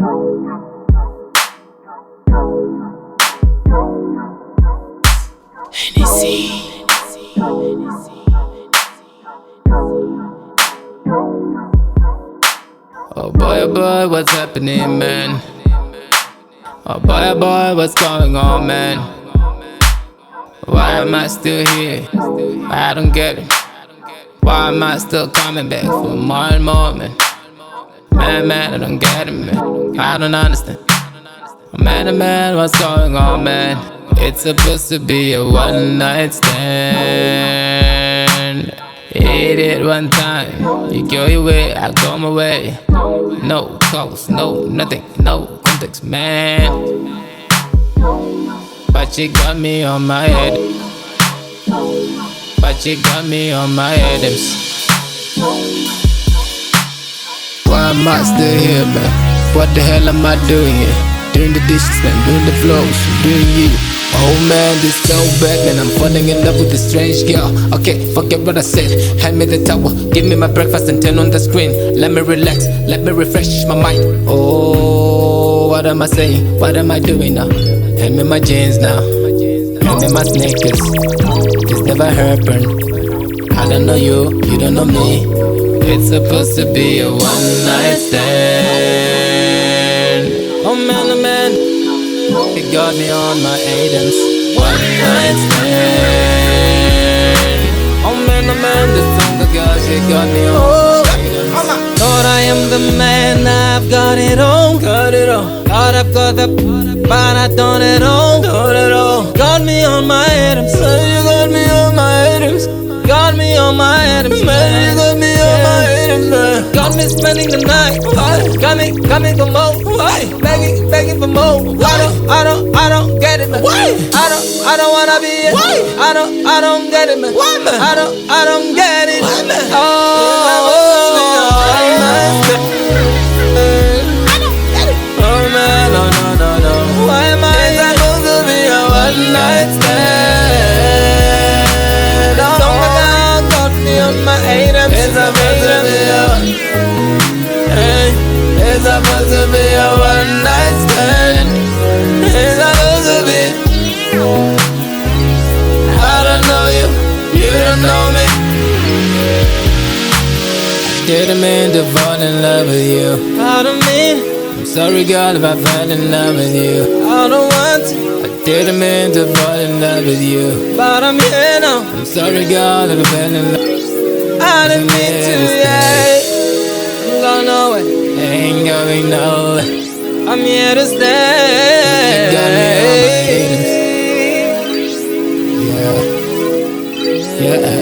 Hennessy. Oh boy, what's happening, man? Oh boy, what's going on, man? Why am I still here? I don't get it. Why am I still coming back for more and more, man? Man, I don't get it, man. I don't understand. Man, what's going on, man? It's supposed to be a one-night stand. Hit it one time, you go your way, I go my way. No calls, no nothing, no context, man. But you got me on my head. But you got me on my head. Why am I still here, man? What the hell am I doing here? Doing the dishes, man, doing the flows, doing you. Oh man, this so bad, man, I'm falling in love with this strange girl. Okay, forget what I said, hand me the towel, give me my breakfast and turn on the screen. Let me relax, let me refresh my mind. Oh, what am I saying, what am I doing now? Hand me my jeans now, hand me my sneakers. This never happened. I don't know you, you don't know me. It's supposed to be a one-night stand. Oh man, you got me on my Adams. One-night stand. Oh man, this song, the girl, she got me on my Adams. Thought I am the man, I've got it all. Thought I've got the, but I don't at all. Got me on my Adams. You got me on my Adams. Got me on my Adams, man. You got me on my Adams, man. Got me spending the night. Got me for more. Begging for more. I don't get it, man. I don't wanna be it. I don't get it, man. I don't get it. Oh man, no. Why am I supposed to be a one night stand? On my Adams, it's supposed to be it's supposed to be a one night stand. It's supposed to be. I don't know you, you don't know me. I didn't mean to fall in love with you. Pardon me. I'm sorry, girl, if I fell in love with you. I don't want to. I didn't mean to fall in love with you, but I'm here now. I'm sorry, girl, if I fell in love. I didn't mean to, yeah. I'm going nowhere, ain't going nowhere. I'm here to stay. You got me on my Adams. Yeah.